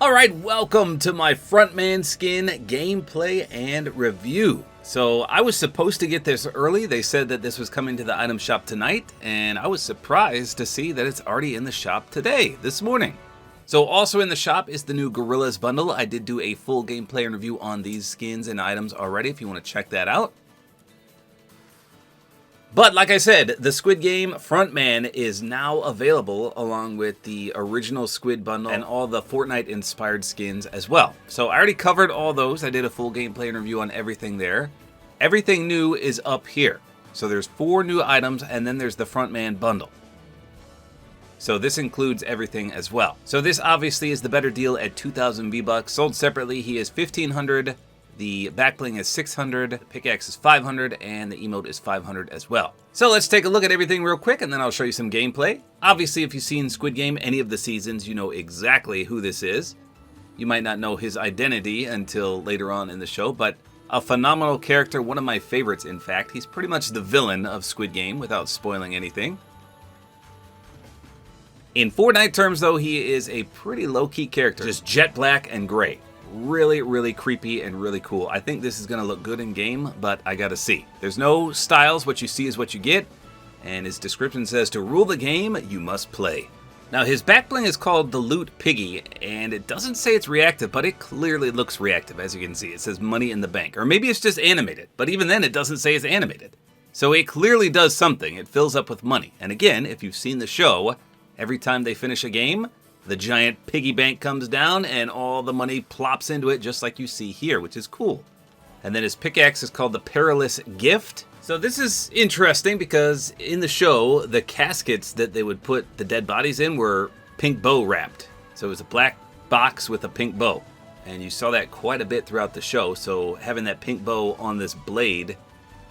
Alright, welcome to my frontman skin gameplay and review. So I was supposed to get this early. They said that this was coming to the item shop tonight, and I was surprised to see that it's already in the shop today, this morning. So also in the shop is the new Gorillas bundle. I did do a full gameplay and review on these skins and items already if you want to check that out. But like I said, the Squid Game Frontman is now available along with the original Squid bundle and all the Fortnite inspired skins as well. So I already covered all those. I did a full gameplay and review on everything there. Everything new is up here. So there's 4 new items and then there's the Frontman bundle. So this includes everything as well. So this obviously is the better deal at 2,000 V-Bucks. Sold separately, he is 1,500. The backbling is 600, the pickaxe is 500, and the emote is 500 as well. So let's take a look at everything real quick, and then I'll show you some gameplay. Obviously, if you've seen Squid Game, any of the seasons, you know exactly who this is. You might not know his identity until later on in the show, but a phenomenal character, one of my favorites, in fact. He's pretty much the villain of Squid Game, without spoiling anything. In Fortnite terms, though, he is a pretty low-key character, just jet black and gray. Really creepy and really cool. I think this is going to look good in game, but I gotta see. There's no styles, what you see is what you get, and his description says to rule the game, you must play. Now his backbling is called the Loot Piggy, and it doesn't say it's reactive, but it clearly looks reactive, as you can see. It says money in the bank, or maybe it's just animated, but even then it doesn't say it's animated. So it clearly does something. It fills up with money. And again, if you've seen the show, every time they finish a game, the giant piggy bank comes down and all the money plops into it just like you see here, which is cool. And then his pickaxe is called the Perilous Gift. So this is interesting because in the show, the caskets that they would put the dead bodies in were pink bow wrapped. So it was a black box with a pink bow. And you saw that quite a bit throughout the show. So having that pink bow on this blade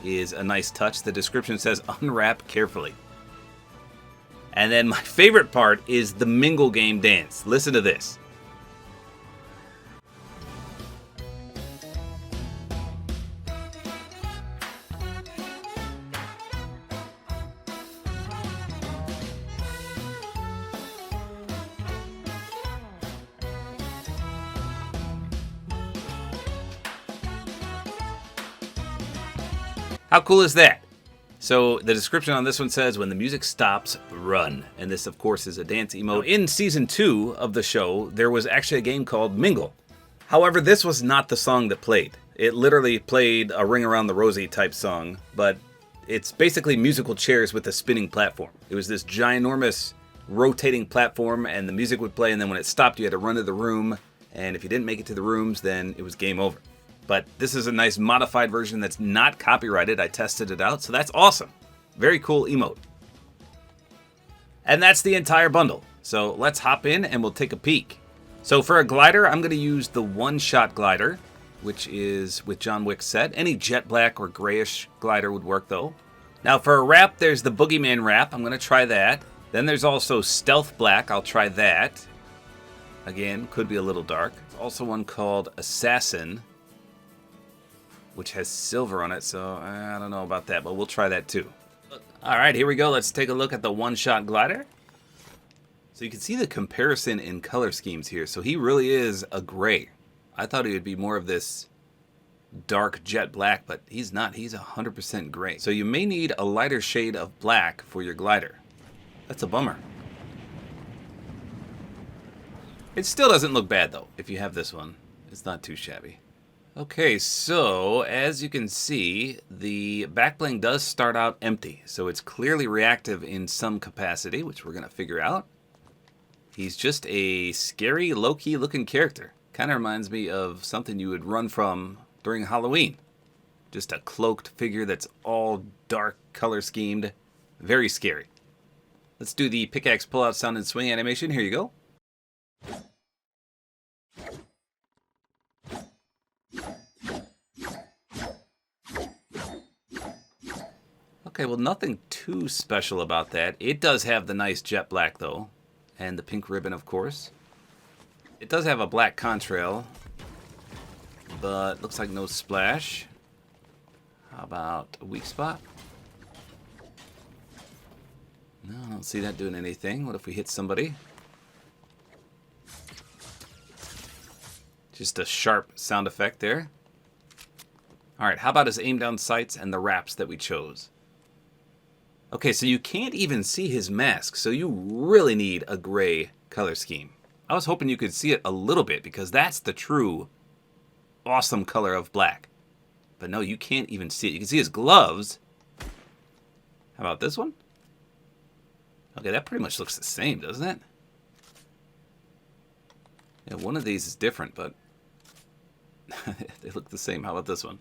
is a nice touch. The description says unwrap carefully. And then my favorite part is the Mingle Game dance. Listen to this. How cool is that? So the description on this one says, when the music stops, run. And this, of course, is a dance emote. Now, in Season 2 of the show, there was actually a game called Mingle. However, this was not the song that played. It literally played a Ring Around the Rosie type song, but it's basically musical chairs with a spinning platform. It was this ginormous rotating platform, and the music would play, and then when it stopped, you had to run to the room, and if you didn't make it to the rooms, then it was game over. But this is a nice modified version that's not copyrighted. I tested it out, so that's awesome. Very cool emote. And that's the entire bundle. So let's hop in and we'll take a peek. So for a glider, I'm going to use the one-shot glider, which is with John Wick's set. Any jet black or grayish glider would work though. Now for a wrap, there's the Boogeyman wrap. I'm going to try that. Then there's also Stealth Black. I'll try that. Again, could be a little dark. There's also one called Assassin, which has silver on it, so I don't know about that, but we'll try that too. Alright, here we go. Let's take a look at the one-shot glider. So you can see the comparison in color schemes here. So he really is a gray. I thought he would be more of this dark jet black, but he's not. He's 100% gray. So you may need a lighter shade of black for your glider. That's a bummer. It still doesn't look bad, though, if you have this one. It's not too shabby. Okay, so as you can see, the backbling does start out empty, so it's clearly reactive in some capacity, which we're going to figure out. He's just a scary, low-key looking character. Kind of reminds me of something you would run from during Halloween. Just a cloaked figure that's all dark color schemed. Very scary. Let's do the pickaxe pull-out sound and swing animation. Here you go. Okay, well, nothing too special about that. It does have the nice jet black, though, and the pink ribbon, of course. It does have a black contrail, but looks like no splash. How about a weak spot? No, I don't see that doing anything. What if we hit somebody? Just a sharp sound effect there. All right, how about his aim down sights and the wraps that we chose? Okay, so you can't even see his mask, so you really need a gray color scheme. I was hoping you could see it a little bit because that's the true awesome color of black. But no, you can't even see it. You can see his gloves. How about this one? Okay, that pretty much looks the same, doesn't it? Yeah, one of these is different, but they look the same. How about this one?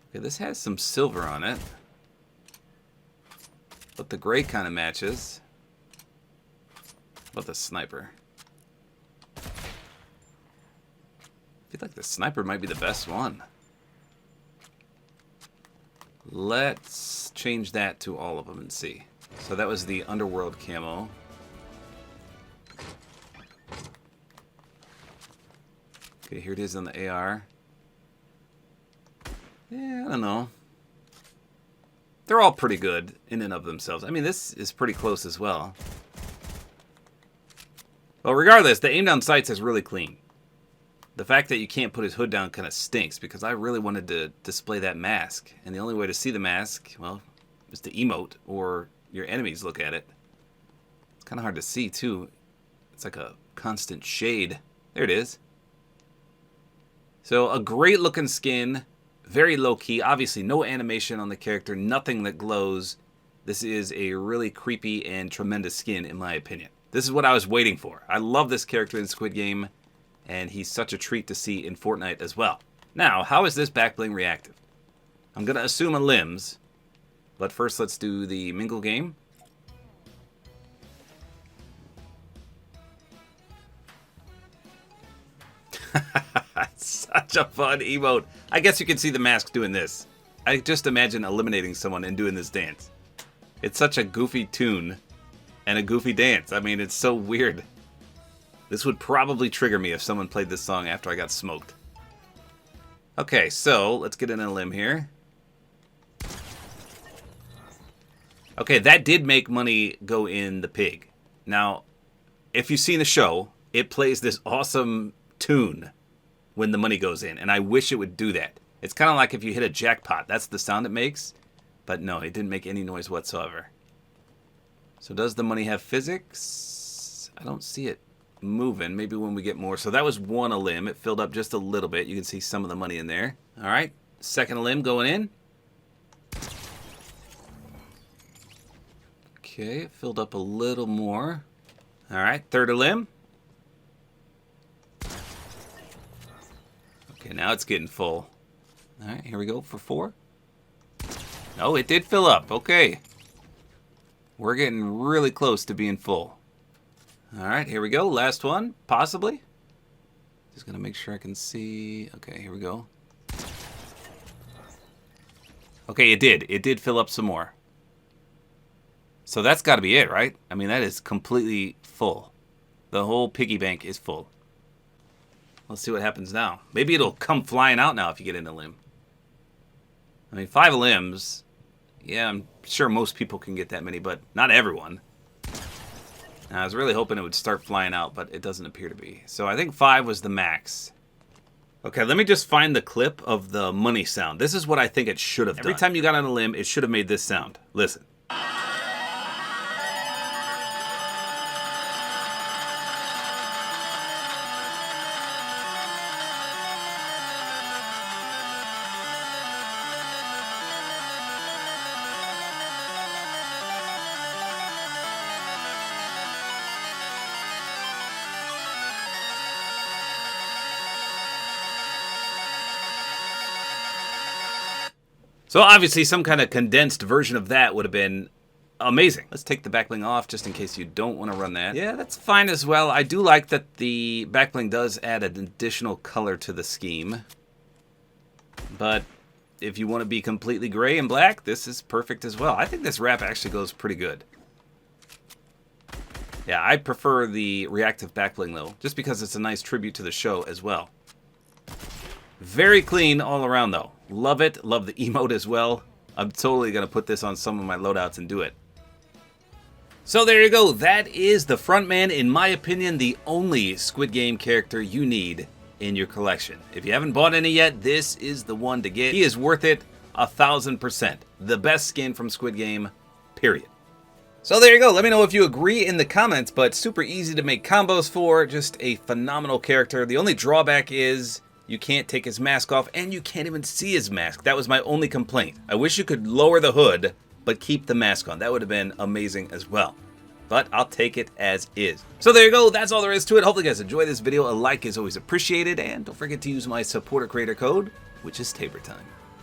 Okay, this has some silver on it. But the gray kind of matches. How about the sniper? I feel like the sniper might be the best one. Let's change that to all of them and see. So that was the underworld camo. Okay, here it is on the AR. Yeah, I don't know. They're all pretty good in and of themselves. I mean, this is pretty close as well. Well, regardless, the aim down sights is really clean. The fact that you can't put his hood down kind of stinks because I really wanted to display that mask. And the only way to see the mask, well, is to emote or your enemies look at it. It's kind of hard to see, too. It's like a constant shade. There it is. So a great looking skin. Very low-key. Obviously, no animation on the character. Nothing that glows. This is a really creepy and tremendous skin, in my opinion. This is what I was waiting for. I love this character in Squid Game, and he's such a treat to see in Fortnite as well. Now, how is this backbling reactive? I'm going to assume a limbs, but first let's do the mingle game. Such a fun emote. I guess you can see the mask doing this. I just imagine eliminating someone and doing this dance. It's such a goofy tune and a goofy dance. I mean, it's so weird. This would probably trigger me if someone played this song after I got smoked. Okay, so let's get in a limb here. Okay, that did make money go in the pig. Now, if you've seen the show, it plays this awesome tune when the money goes in, and I wish it would do that. It's kind of like if you hit a jackpot. That's the sound it makes, but no, it didn't make any noise whatsoever. So does the money have physics? I don't see it moving. Maybe when we get more. So that was one a limb. It filled up just a little bit. You can see some of the money in there. All right, second limb going in. Okay, it filled up a little more. All right, third a limb. Okay, now it's getting full. All right, here we go for 4. Oh, it did fill up. Okay. We're getting really close to being full. All right, here we go. Last one, possibly. Just going to make sure I can see. Okay, here we go. Okay, it did. It did fill up some more. So that's got to be it, right? I mean, that is completely full. The whole piggy bank is full. Let's see what happens now. Maybe it'll come flying out now if you get in a limb. I mean, 5 limbs. Yeah, I'm sure most people can get that many, but not everyone. Now, I was really hoping it would start flying out, but it doesn't appear to be. So I think 5 was the max. Okay, let me just find the clip of the money sound. This is what I think it should have done. Every time you got on a limb, it should have made this sound. Listen. So obviously some kind of condensed version of that would have been amazing. Let's take the backbling off just in case you don't want to run that. Yeah, that's fine as well. I do like that the backbling does add an additional color to the scheme. But if you want to be completely gray and black, this is perfect as well. I think this wrap actually goes pretty good. Yeah, I prefer the reactive backbling though, just because it's a nice tribute to the show as well. Very clean all around though. Love it. Love the emote as well. I'm totally going to put this on some of my loadouts and do it. So there you go. That is the frontman. In my opinion, the only Squid Game character you need in your collection. If you haven't bought any yet, this is the one to get. He is worth it 1000%. The best skin from Squid Game, period. So there you go. Let me know if you agree in the comments, but super easy to make combos for. Just a phenomenal character. The only drawback is you can't take his mask off, and you can't even see his mask. That was my only complaint. I wish you could lower the hood, but keep the mask on. That would have been amazing as well. But I'll take it as is. So there you go. That's all there is to it. Hopefully you guys enjoy this video. A like is always appreciated. And don't forget to use my Support-A-Creator code, which is Tabor time.